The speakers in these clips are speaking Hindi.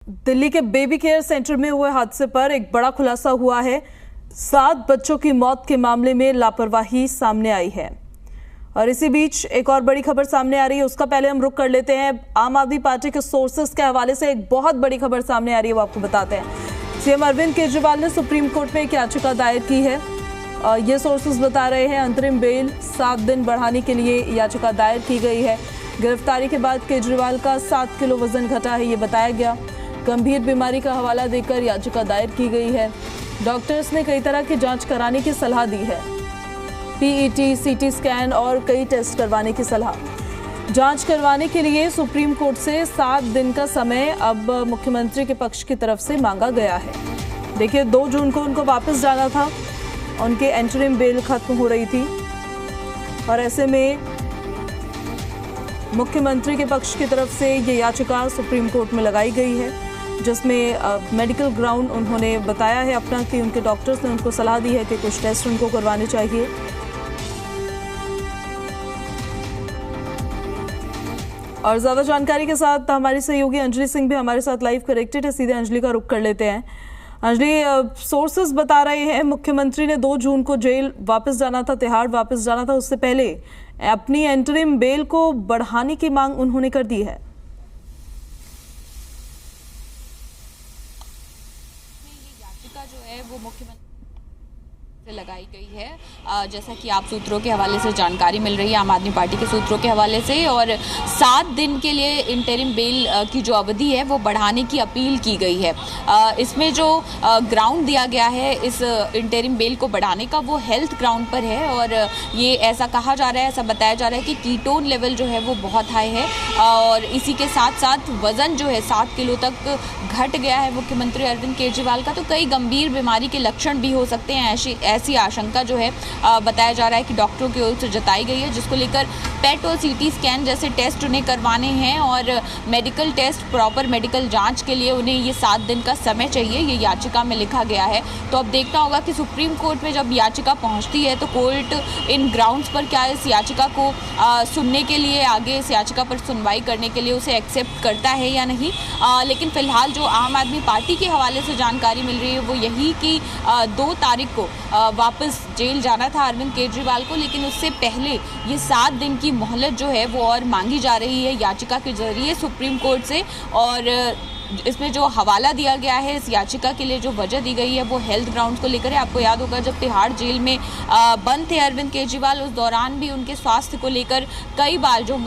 दिल्ली के बेबी केयर सेंटर में हुए हादसे पर एक बड़ा खुलासा हुआ है। 7 बच्चों की मौत के मामले में लापरवाही सामने आई है और इसी बीच एक और बड़ी खबर सामने आ रही है। उसका पहले हम रुख कर लेते हैं। आम आदमी पार्टी के सोर्सेस के हवाले से एक बहुत बड़ी खबर सामने आ रही है, वो आपको बताते हैं। सीएम अरविंद केजरीवाल ने सुप्रीम कोर्ट में एक याचिका दायर की है। ये सोर्सेस बता रहे हैं अंतरिम बेल 7 दिन बढ़ाने के लिए याचिका दायर की गई है। गिरफ्तारी के बाद केजरीवाल का 7 किलो वजन घटा है, ये बताया गया। गंभीर बीमारी का हवाला देकर याचिका दायर की गई है। डॉक्टर्स ने कई तरह की जांच कराने की सलाह दी है, पीईटी, सीटी स्कैन और कई टेस्ट करवाने की सलाह। जांच करवाने के लिए सुप्रीम कोर्ट से 7 दिन का समय अब मुख्यमंत्री के पक्ष की तरफ से मांगा गया है। देखिए, 2 जून को उनको वापस जाना था, उनके एंटरिम बेल खत्म हो रही थी और ऐसे में मुख्यमंत्री के पक्ष की तरफ से ये याचिका सुप्रीम कोर्ट में लगाई गई है, जिसमें मेडिकल ग्राउंड उन्होंने बताया है अपना कि उनके डॉक्टर्स ने उनको सलाह दी है कि कुछ टेस्ट उनको करवाने चाहिए। और ज्यादा जानकारी के साथ हमारी सहयोगी अंजलि सिंह भी हमारे साथ लाइव कनेक्टेड है। सीधे अंजलि का रुख कर लेते हैं। अंजलि, सोर्सेस बता रहे हैं मुख्यमंत्री ने 2 जून को जेल वापस जाना था, तिहाड़ वापस जाना था। उससे पहले अपनी एंटरिम बेल को बढ़ाने की मांग उन्होंने कर दी है। याचिका जो है वो मुख्यमंत्री लगाई गई है, जैसा कि आप सूत्रों के हवाले से जानकारी मिल रही है, आम आदमी पार्टी के सूत्रों के हवाले से, और 7 दिन के लिए इंटरिम बेल की जो अवधि है वो बढ़ाने की अपील की गई है। इसमें जो ग्राउंड दिया गया है इस इंटरिम बेल को बढ़ाने का, वो हेल्थ ग्राउंड पर है और ये ऐसा कहा जा रहा है, ऐसा बताया जा रहा है कि कीटोन लेवल जो है वो बहुत हाई है और इसी के साथ साथ वज़न जो है 7 किलो तक घट गया है मुख्यमंत्री अरविंद केजरीवाल का। तो कई गंभीर बीमारी के लक्षण भी हो सकते हैं, ऐसी आशंका जो है बताया जा रहा है कि डॉक्टरों की ओर से जताई गई है, जिसको लेकर पेट और सीटी स्कैन जैसे टेस्ट उन्हें करवाने हैं और मेडिकल टेस्ट, प्रॉपर मेडिकल जांच के लिए उन्हें ये 7 दिन का समय चाहिए, ये याचिका में लिखा गया है। तो अब देखना होगा कि सुप्रीम कोर्ट में जब याचिका पहुंचती है तो कोर्ट इन ग्राउंड्स पर क्या इस याचिका को सुनने के लिए, आगे इस याचिका पर सुनवाई करने के लिए उसे एक्सेप्ट करता है या नहीं। लेकिन फिलहाल जो आम आदमी पार्टी के हवाले से जानकारी मिल रही है वो यही कि 2 तारीख को वापस जेल जाना था अरविंद केजरीवाल को, लेकिन उससे पहले ये 7 दिन की मोहलत जो है वो और मांगी जा रही है याचिका के जरिए सुप्रीम कोर्ट से। और इसमें जो हवाला दिया गया है इस याचिका के लिए, जो वजह दी गई है वो हेल्थ ग्राउंड्स को लेकर है। आपको याद होगा जब तिहाड़ जेल में बंद थे अरविंद केजरीवाल, उस दौरान भी उनके स्वास्थ्य को लेकर कई बार जो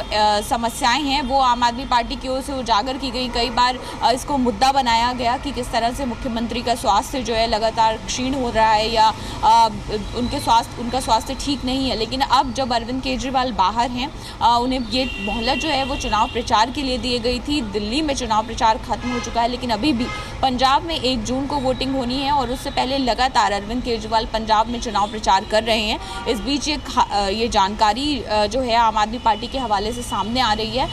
समस्याएं हैं वो आम आदमी पार्टी की ओर से उजागर की गई। कई बार इसको मुद्दा बनाया गया कि किस तरह से मुख्यमंत्री का स्वास्थ्य जो है लगातार क्षीण हो रहा है या उनका स्वास्थ्य ठीक नहीं है। लेकिन अब जब अरविंद केजरीवाल बाहर हैं, उन्हें ये मोहलत जो है वो चुनाव प्रचार के लिए दी गई थी। दिल्ली में चुनाव प्रचार खत्म हो चुका है, लेकिन अभी भी पंजाब में 1 जून को वोटिंग होनी है और उससे पहले लगातार अरविंद केजरीवाल पंजाब में चुनाव प्रचार कर रहे हैं। इस बीच ये जानकारी जो है आम आदमी पार्टी के हवाले से सामने आ रही है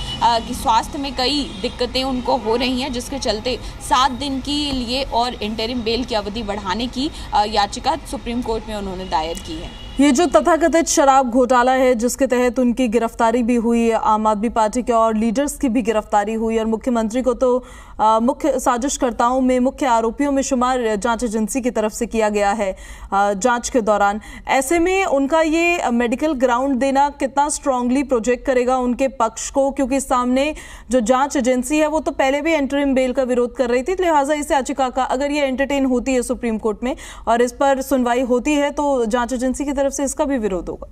कि स्वास्थ्य में कई दिक्कतें उनको हो रही हैं, जिसके चलते 7 दिन के लिए और इंटरिम बेल की अवधि बढ़ाने की याचिका सुप्रीम कोर्ट में उन्होंने दायर की है। ये जो तथाकथित शराब घोटाला है, जिसके तहत उनकी गिरफ्तारी भी हुई, आम आदमी पार्टी के और लीडर्स की भी गिरफ्तारी हुई और मुख्यमंत्री को तो मुख्य साजिशकर्ताओं में, मुख्य आरोपियों में शुमार जांच एजेंसी की तरफ से किया गया है जांच के दौरान। ऐसे में उनका ये मेडिकल ग्राउंड देना कितना स्ट्रांगली प्रोजेक्ट करेगा उनके पक्ष को, क्योंकि सामने जो जांच एजेंसी है वो तो पहले भी इंटरिम बेल का विरोध कर रही थी। लिहाजा इस याचिका का अगर ये एंटरटेन होती है सुप्रीम कोर्ट में और इस पर सुनवाई होती है तो जांच एजेंसी की तरफ से इसका भी विरोध होगा।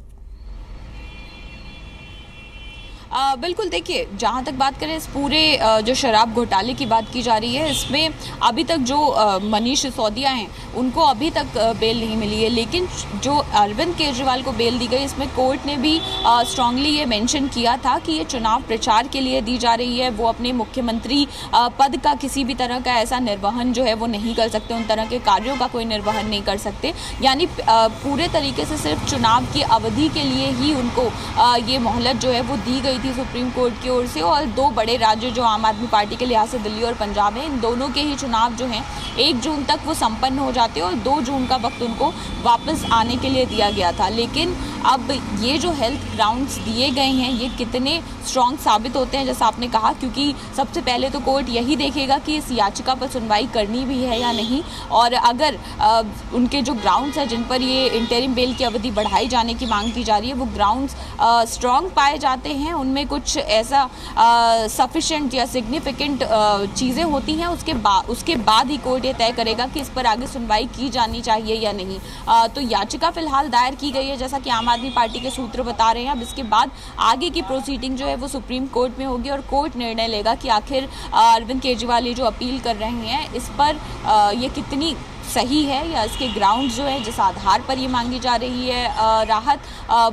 बिल्कुल, देखिए, जहाँ तक बात करें इस पूरे जो शराब घोटाले की बात की जा रही है, इसमें अभी तक जो मनीष सिसोदिया हैं उनको अभी तक बेल नहीं मिली है, लेकिन जो अरविंद केजरीवाल को बेल दी गई, इसमें कोर्ट ने भी स्ट्रांगली ये मेंशन किया था कि ये चुनाव प्रचार के लिए दी जा रही है। वो अपने मुख्यमंत्री पद का किसी भी तरह का ऐसा निर्वहन जो है वो नहीं कर सकते, उन तरह के कार्यों का कोई निर्वहन नहीं कर सकते। यानी पूरे तरीके से सिर्फ चुनाव की अवधि के लिए ही उनको ये मोहलत जो है वो दी गई थी थी सुप्रीम कोर्ट की ओर से, और दो बड़े राज्य जो आम आदमी पार्टी के लिहाज से दिल्ली और पंजाब है, इन दोनों के ही चुनाव जो हैं 1 जून तक वो संपन्न हो जाते हैं और 2 जून का वक्त उनको वापस आने के लिए दिया गया था। लेकिन अब ये जो हेल्थ ग्राउंड्स दिए गए हैं ये कितने स्ट्रॉन्ग साबित होते हैं, जैसा आपने कहा, क्योंकि सबसे पहले तो कोर्ट यही देखेगा कि इस याचिका पर सुनवाई करनी भी है या नहीं, और अगर उनके जो ग्राउंड्स हैं जिन पर ये इंटरिम बेल की अवधि बढ़ाई जाने की मांग की जा रही है वो ग्राउंड्स स्ट्रॉन्ग पाए जाते हैं, उनमें कुछ ऐसा सफिशिएंट या सिग्निफिकेंट चीज़ें होती हैं, उसके बाद ही कोर्ट ये तय करेगा कि इस पर आगे सुनवाई की जानी चाहिए या नहीं। तो याचिका फिलहाल दायर की गई है, जैसा कि आम आदमी पार्टी के सूत्र बता रहे हैं। अब इसके बाद आगे की प्रोसीडिंग जो है वो सुप्रीम कोर्ट में होगी और कोर्ट निर्णय लेगा कि आखिर अरविंद केजरीवाल ये जो अपील कर रहे हैं इस पर ये कितनी सही है, या इसके ग्राउंड जो है जिस आधार पर ये मांगी जा रही है राहत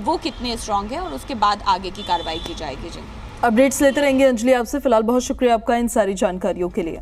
वो कितने स्ट्रांग है, और उसके बाद आगे की कार्रवाई की जाएगी। जी, अपडेट्स लेते रहेंगे अंजलि आपसे। फिलहाल बहुत शुक्रिया आपका इन सारी जानकारियों के लिए।